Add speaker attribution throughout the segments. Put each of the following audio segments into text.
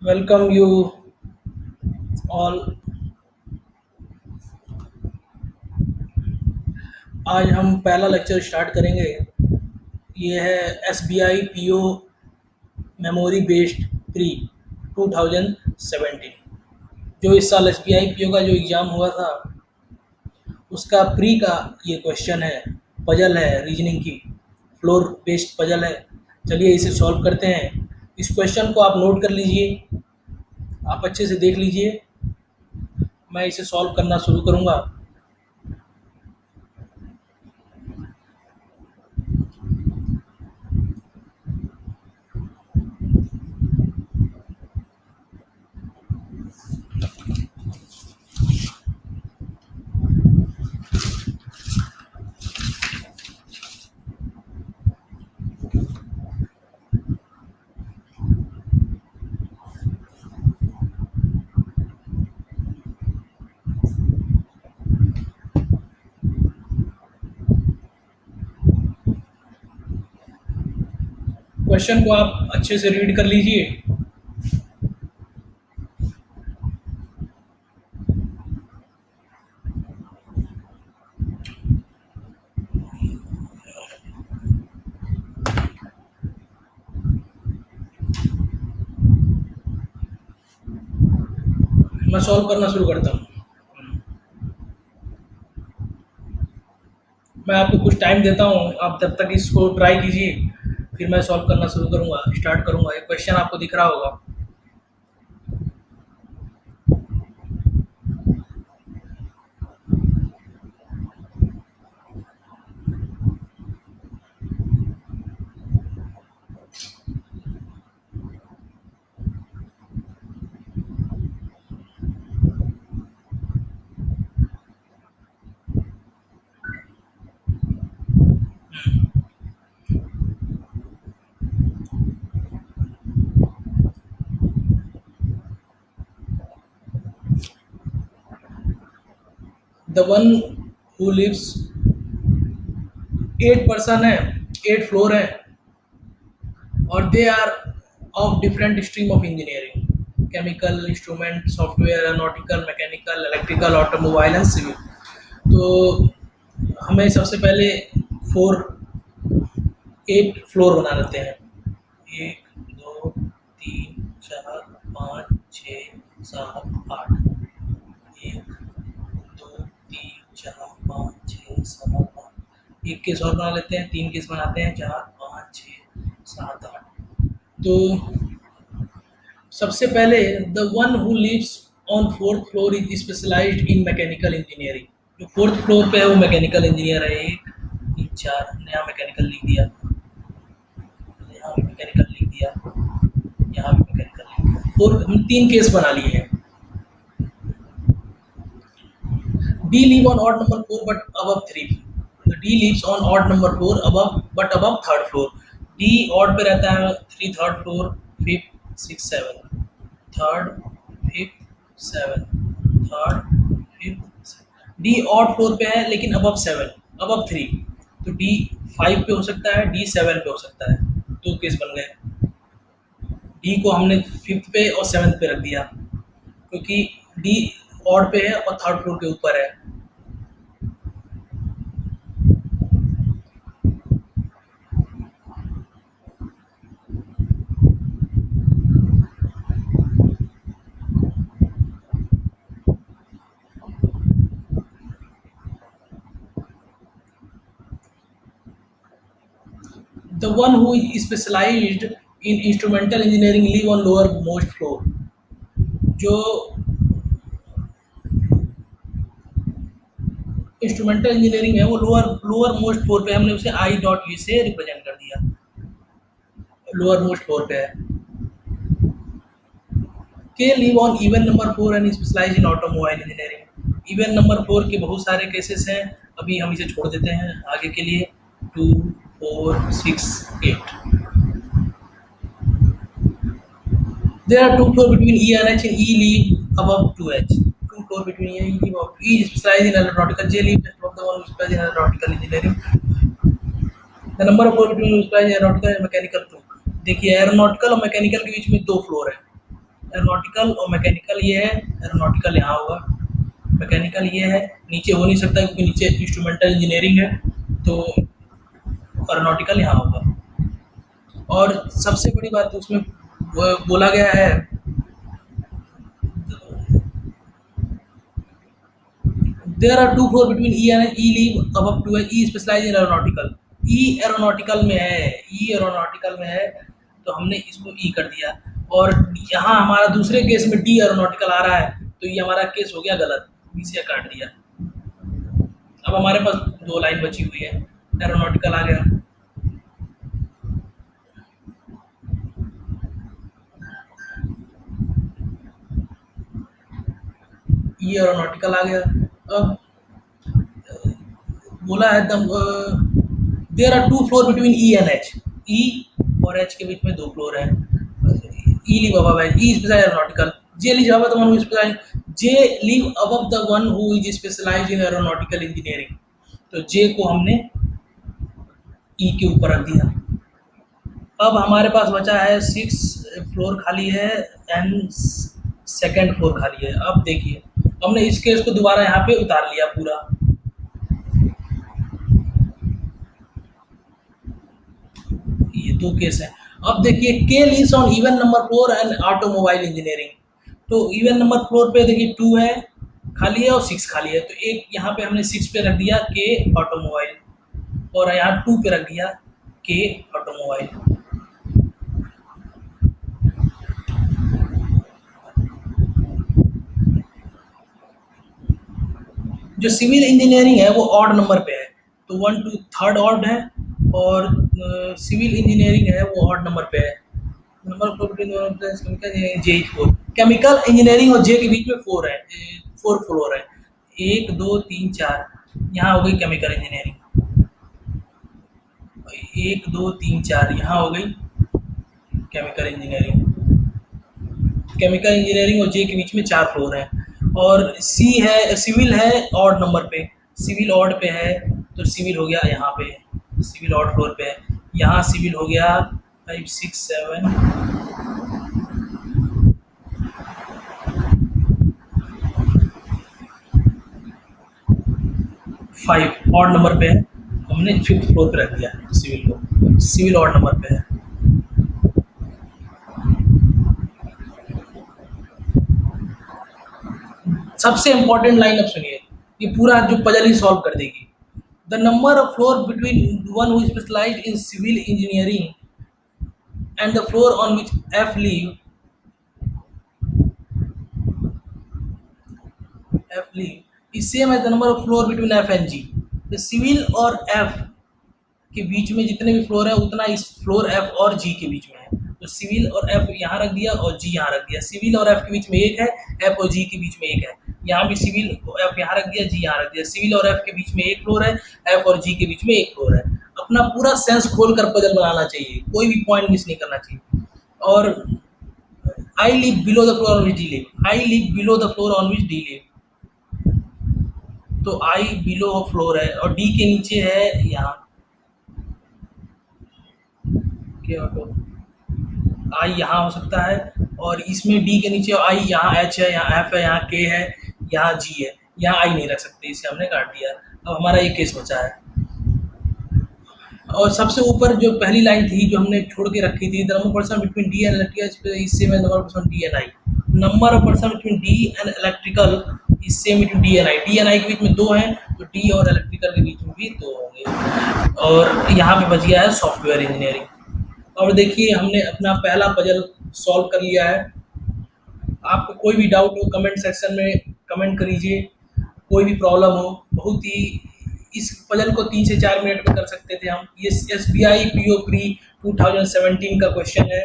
Speaker 1: Welcome you all. आज हम पहला लेक्चर स्टार्ट करेंगे। ये है S B I P O memory based pre 2017। जो इस साल S B I P O का जो एग्ज़ाम हुआ था उसका प्री का ये क्वेश्चन है। पजल है, रीजनिंग की फ्लोर बेस्ड पजल है। चलिए इसे सॉल्व करते हैं। इस क्वेश्चन को आप नोट कर लीजिए, आप अच्छे से देख लीजिए। मैं इसे सॉल्व करना शुरू करूँगा। क्वेश्चन को आप अच्छे से रीड कर लीजिए। मैं सॉल्व करना शुरू करता हूँ। मैं आपको कुछ टाइम देता हूँ, आप तब तक इसको ट्राई कीजिए, फिर मैं सॉल्व करना शुरू करूँगा, स्टार्ट करूँगा। ये क्वेश्चन आपको दिख रहा होगा। The one who lives, 8 person है, 8 फ्लोर है, और they are of different stream of engineering: chemical, instrument, software, aeronautical, mechanical, electrical, automobile and civil. तो हमें सबसे पहले फोर 8 फ्लोर बना लेते हैं। 1 2 3 4 5 6 7 8। 1 2 3 4 5 6 7 8। एक केस और बना लेते हैं, 3 केस बनाते हैं, 4 5 6 7 8। तो सबसे पहले the one who lives on 4th floor is specialized in mechanical engineering. जो 4th फ्लोर पे है वो मैकेनिकल इंजीनियर है। 1 3 4 नया मैकेनिकल लिख दिया, यहाँ भी मैकेनिकल लिख दिया, यहाँ भी मैकेनिकल लिख दिया। और हम 3 केस बना लिए हैं। D live on odd number 4 but above 3. The D lives on odd number 4 above but above 3rd floor. D odd पे रहता है 3 3rd floor, 5th 6th 7th, 3rd 5th 7th, 3rd 5th 7th. D odd floor पे है लेकिन above 7, above 3, तो D 5 पे हो सकता है, D 7 पे हो सकता है। 2 केस बन गए। D को हमने 5th पे और 7th पे रख दिया क्योंकि D ऑड पे है और 3rd फ्लोर के ऊपर है। The one who is specialized in instrumental engineering live on lower most floor. जो इंस्ट्रूमेंटल इंजीनियरिंग है वो लोअर मोस्ट फ्लोर पे, हमने उसे आई डॉट ई से रिप्रेजेंट कर दिया। लोअर मोस्ट फ्लोर पे है। K live on even number 4 and specialize in automobile engineering. Even number 4 के बहुत सारे केसेस हैं, अभी हम इसे छोड़ देते हैं आगे के लिए। 2 4 6 8। There are 2 floors between E and H, and E leave above 2H. 2 floors between E and E leave above. E is specialized in aeronautical, J leave just above the one who is specialized in aeronautical engineering. The number of floors between who is specialized in aeronautical and mechanical 2. देखिए aeronautical और mechanical के बीच में 2 floor है, aeronautical और mechanical ये है, aeronautical यहाँ होगा, मैकेनिकल ये है, नीचे हो नहीं सकता क्योंकि नीचे इंस्ट्रूमेंटल इंजीनियरिंग है, तो एरोनॉटिकल यहाँ होगा। और सबसे बड़ी बात तो उसमें बोला गया है, there are two floor between E and E leave above two है, E specialize in aeronautical, E aeronautical में है, ई एरोनॉटिकल में है, तो हमने इसको ई कर दिया। और यहाँ हमारा दूसरे केस में डी एरोनॉटिकल आ रहा है, तो ये हमारा केस हो गया गलत, बी से काट दिया। अब हमारे पास दो लाइन बची हुई है, एरोनॉटिकल आ गया, ई एरोनॉटिकल आ गया। अब बोला है there are two floor between E and H, E और एच के बीच में दो फ्लोर है, ई लीव अबव है, E specialize aeronautical, J leave above the one who specialize, J leave above the one who is specialized in aeronautical engineering, तो J को हमने ई के ऊपर रख दिया। अब हमारे पास बचा है 6 फ्लोर खाली है एंड सेकंड फ्लोर खाली है। अब देखिए हमने इस केस को दोबारा यहाँ पे उतार लिया पूरा, ये दो केस है। अब देखिए के leaves on even number floor and automobile engineering, तो इवन नंबर फ्लोर पे देखिए 2 है खाली है और 6 खाली है, तो एक यहाँ पे हमने 6 पे रख दिया के ऑटोमोबाइल, और यहाँ 2 पे रख दिया के ऑटोमोबाइल। जो सिविल इंजीनियरिंग है वो ऑड नंबर पे है, तो 1 2 थर्ड ऑड है, और सिविल इंजीनियरिंग है वो ऑड नंबर पे है। नंबर जे 4, केमिकल इंजीनियरिंग और जे के बीच में 4 है, 4 फ्लोर है, 1 2 3 4, यहाँ हो गई केमिकल इंजीनियरिंग, 1 2 3 4 यहाँ हो गई केमिकल इंजीनियरिंग, केमिकल इंजीनियरिंग और जे के बीच में 4 फ्लोर है। और सी है, सिविल है ऑड नंबर पे, सिविल ऑड पे है, तो सिविल हो गया यहाँ पे, सिविल ऑड फ्लोर पे है, यहाँ सिविल हो गया 5 6 7 5 ऑड नंबर पे है, हमने 5th फ्लोर पे रख दिया सिविल को, सिविल ऑड नंबर पे है। सबसे इंपॉर्टेंट लाइन अब सुनिए, ये पूरा जो पजल ही सॉल्व कर देगी। The number of floor between one who specialized in civil engineering and the floor on which F leave is same as the number of floor between F and G. तो civil और F के बीच में जितने भी floor है उतना इस फ्लोर एफ और जी के बीच में है, तो सिविल और एफ यहाँ रख दिया और जी यहाँ रख दिया, सिविल और एफ के बीच में 1 है, एफ और जी के बीच में 1 है, यहाँ भी सिविल एफ यहाँ रख दिया, जी यहाँ रख दिया, सिविल और एफ के बीच में 1 फ्लोर है, एफ और जी के बीच में 1 फ्लोर है। अपना पूरा सेंस खोल कर पजल बनाना चाहिए, कोई भी पॉइंट मिस नहीं करना चाहिए। और I live below the floor on which D live, I live below the floor on which D live, तो आई बिलो फ्लोर है और डी के नीचे है यहाँ के ऑटो, आई यहाँ हो सकता है, और इसमें डी के नीचे आई, यहाँ एच है, यहाँ एफ है, यहाँ के है, यहाँ जी है, यहाँ आई नहीं रख सकते, इसे हमने काट दिया। अब हमारा ये केस बचा है। और सबसे ऊपर जो पहली लाइन थी जो हमने छोड़ के रखी थी, the number person between D and electrical, इससे मैं number person D and I, number of person between D and electrical इससे बिटवीन डी एंड आई के बीच में 2 हैं, तो डी और इलेक्ट्रिकल के बीच में भी 2 होंगे। और यहाँ पे बच गया है सॉफ्टवेयर इंजीनियरिंग। और देखिए हमने अपना पहला पजल सॉल्व कर लिया है। आपको कोई भी डाउट हो कमेंट सेक्शन में कमेंट करिए, कोई भी प्रॉब्लम हो, बहुत ही इस पजल को 3 से 4 मिनट में कर सकते थे हम। ये SBI PO प्री 2017 का क्वेश्चन है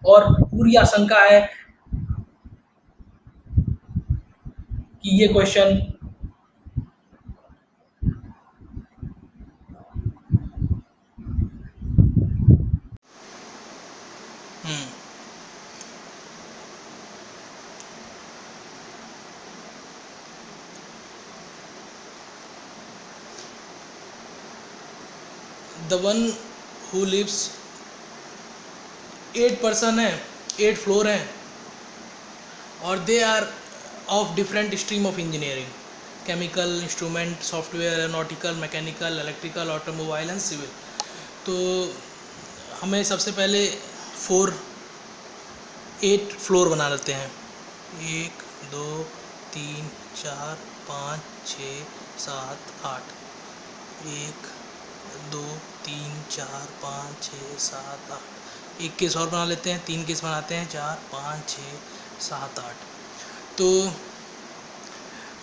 Speaker 1: और पूरी आशंका है कि ये question the one who lives 8 person है, 8 फ्लोर हैं, और they are of different stream of engineering, chemical, instrument, software, aeronautical, mechanical, electrical, automobile and civil. तो हमें सबसे पहले 8 फ्लोर बना लेते हैं। 1 2 3 4 5 6 7 8। 1 2 3 4 5 6 7 8। एक केस और बना लेते हैं, 3 केस बनाते हैं, 4 5 6 7 8। तो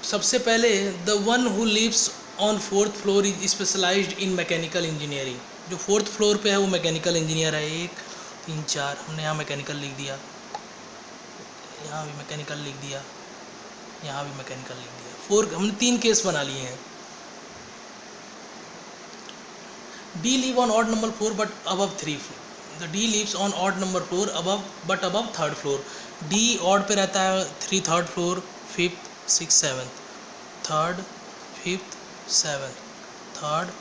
Speaker 1: सबसे पहले the one who lives on 4th floor is specialized in mechanical engineering. जो 4th फ्लोर पे है वो मैकेनिकल इंजीनियर है। 1 3 4, हमने यहाँ मैकेनिकल लिख दिया, यहाँ भी मैकेनिकल लिख दिया, यहाँ भी मैकेनिकल लिख दिया। 4 हमने 3 केस बना लिए हैं। D live on odd number 4 but above 3 floor. The D lives on odd number 4 above but above 3rd floor. D odd पे रहता है 3 3rd floor, 5th 6th 7th, 3rd 5th 7th, 3rd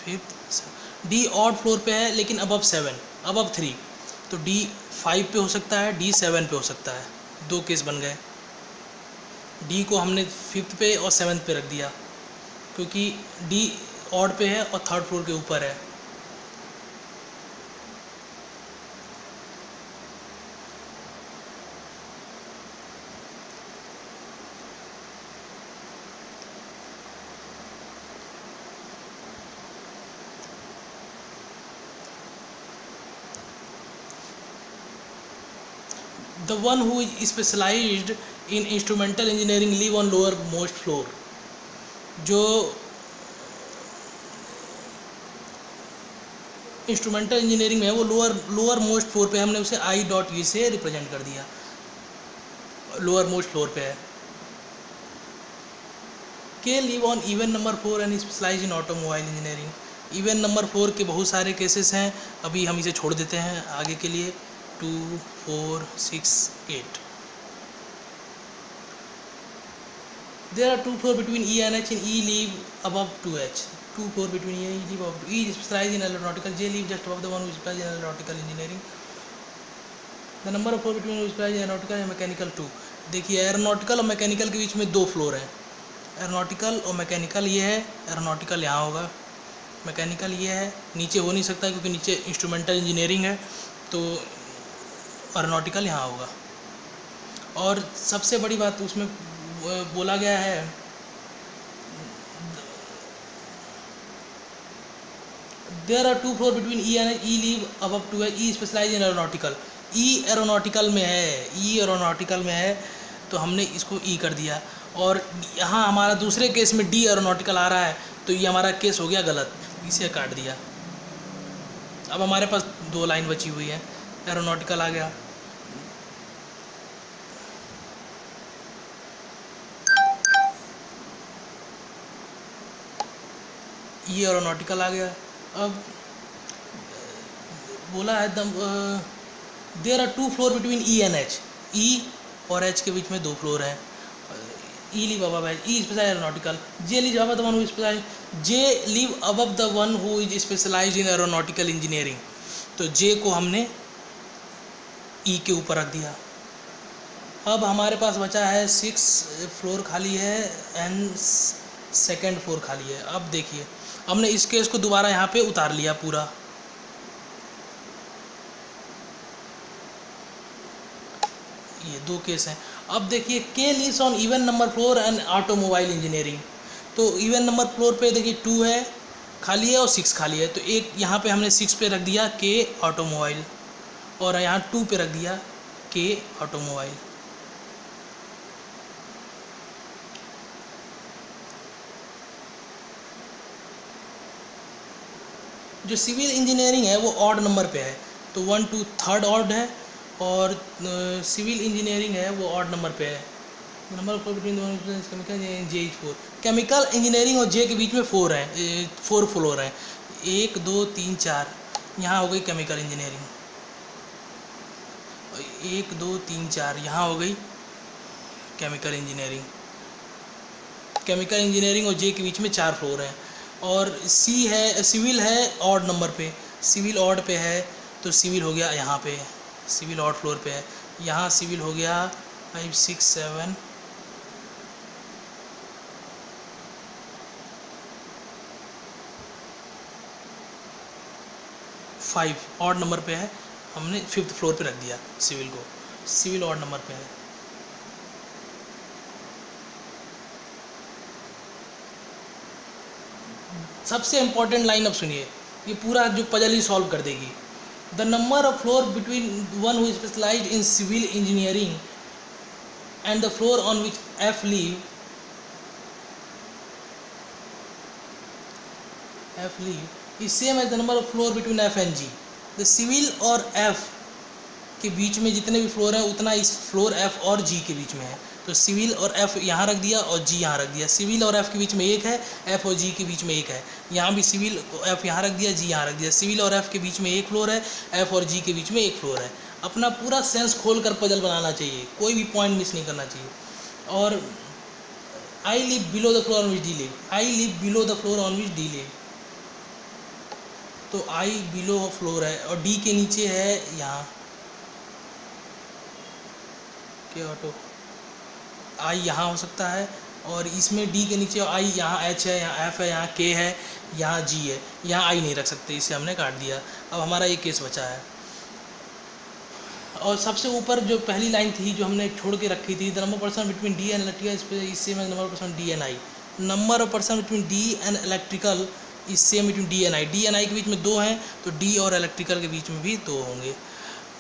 Speaker 1: 5th 7th. D odd floor पे है लेकिन above 7, above 3, तो D 5 पे हो सकता है, D 7 पे हो सकता है। 2 केस बन गए। D को हमने 5th पे और 7th पे रख दिया क्योंकि D ऑड पे है और 3rd फ्लोर के ऊपर है। The one who is specialized in instrumental engineering live on lower most floor. जो इंस्ट्रूमेंटल इंजीनियरिंग में है वो लोअर मोस्ट फ्लोर पे, हमने उसे I.E से रिप्रेजेंट कर दिया, लोअर मोस्ट फ्लोर पे है। K live on even number 4 and specialize in automobile engineering. Even number 4 के बहुत सारे केसेस हैं, अभी हम इसे छोड़ देते हैं आगे के लिए। 2 4 6 8। There are 2 floor between E and H, and E leave above 2H. 2 floor between E and E leave above 2. E is specialized in aeronautical. J leave just above the one who is specialized in aeronautical engineering. The number of floor between who is specialized in aeronautical and mechanical 2. देखिए aeronautical और mechanical के बीच में 2 floor हैं। Aeronautical और mechanical ये है, aeronautical यहाँ होगा, मैकेनिकल ये है। नीचे हो नहीं सकता क्योंकि नीचे इंस्ट्रूमेंटल इंजीनियरिंग है, तो एरोनॉटिकल यहाँ होगा। और सबसे बड़ी बात उसमें बोला गया है, there are 2 floor between E and E leave above 2 है। E specialize in aeronautical, E aeronautical में है, ई एरोनॉटिकल में है तो हमने इसको ई कर दिया। और यहाँ हमारा दूसरे केस में डी एरोनॉटिकल आ रहा है तो ये हमारा केस हो गया गलत, इसे काट दिया। अब हमारे पास 2 लाइन बची हुई है, एरोनॉटिकल आ गया, ये एरोनॉटिकल आ गया। अब बोला है there are 2 floor between E and H. E और एच के बीच में 2 फ्लोर हैं। E leave above H, E specialize aeronautical. J leave above the one who specialize, J leave above the one who is specialize in aeronautical engineering. तो J को हमने ई के ऊपर रख दिया। अब हमारे पास बचा है 6 फ्लोर खाली है एंड 2nd फ्लोर खाली है। अब देखिए हमने इस केस को दोबारा यहाँ पे उतार लिया पूरा। ये 2 केस हैं। अब देखिए के leaves on even number floor and automobile engineering. तो इवन नंबर फ्लोर पे देखिए 2 है खाली है और 6 खाली है, तो एक यहाँ पे हमने 6 पे रख दिया के ऑटोमोबाइल और यहाँ 2 पे रख दिया के ऑटोमोबाइल। जो सिविल इंजीनियरिंग है वो ऑड नंबर पे है, तो 1 2 3rd ऑड है, और सिविल इंजीनियरिंग है वो ऑड नंबर पे है। नंबर 4 बिटवीन जे 4। केमिकल इंजीनियरिंग और जे के बीच में 4 है, 4 फ्लोर है। 1 2 3 4, यहाँ हो गई केमिकल इंजीनियरिंग। 1 2 3 4 यहाँ हो गई केमिकल इंजीनियरिंग। केमिकल इंजीनियरिंग और जे के बीच में 4 फ्लोर हैं। और सी है, सिविल है ऑड नंबर पे, सिविल ऑड पे है तो सिविल हो गया यहाँ पे, सिविल ऑड फ्लोर पे है। यहाँ सिविल हो गया 5 6 7 5 ऑड नंबर पे है, हमने 5th फ्लोर पे रख दिया सिविल को। सिविल ऑड नंबर पे है। सबसे इम्पोर्टेंट लाइन अब सुनिए, ये पूरा जो पजल ही सॉल्व कर देगी। The number of floor between one who specialized in civil engineering and the floor on which F leave is same as the number of floor between F and G. The civil और F के बीच में जितने भी floor हैं उतना इस floor F और जी के बीच में है। तो सिविल और एफ यहाँ रख दिया और जी यहाँ रख दिया। सिविल और एफ के बीच में एक है, एफ और जी के बीच में एक है। यहाँ भी सिविल एफ यहाँ रख दिया, जी यहाँ रख दिया। सिविल और एफ के बीच में एक फ्लोर है, एफ और जी के बीच में एक फ्लोर है। अपना पूरा सेंस खोल कर पजल बनाना चाहिए, कोई भी पॉइंट मिस नहीं करना चाहिए। और I live below the floor on which D live, I live below the floor on which D live, तो आई बिलो फ्लोर है और डी के नीचे है यहाँ के ऑटो, आई यहाँ हो सकता है और इसमें डी के नीचे आई, यहाँ एच है, यहाँ एफ है, यहाँ के है, यहाँ जी है, यहाँ आई नहीं रख सकते, इसे हमने काट दिया। अब हमारा ये केस बचा है। और सबसे ऊपर जो पहली लाइन थी जो हमने छोड़ के रखी थी, the number person between D and electrical इससे में number person D and I, number of person between D and electrical is same between D and I. D and I के बीच में 2 हैं तो डी और इलेक्ट्रिकल के बीच में भी 2 होंगे।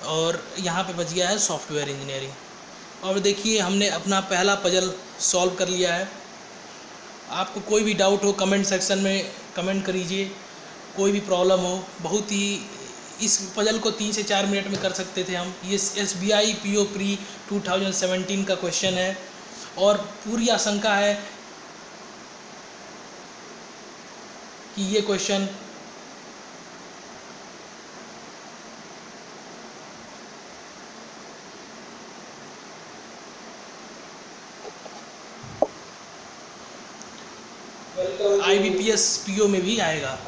Speaker 1: और यहाँ पे बच गया है सॉफ्टवेयर इंजीनियरिंग। और देखिए हमने अपना पहला पजल सॉल्व कर लिया है। आपको कोई भी डाउट हो कमेंट सेक्शन में कमेंट करिए, कोई भी प्रॉब्लम हो। बहुत ही इस पजल को 3 से 4 मिनट में कर सकते थे हम। ये SBI PO प्री 2017 का क्वेश्चन है और पूरी आशंका है कि ये क्वेश्चन IBPS PO में भी आएगा।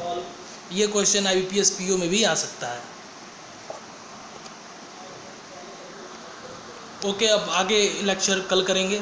Speaker 1: ये क्वेश्चन IBPS PO में भी आ सकता है। ओके, अब आगे लेक्चर कल करेंगे।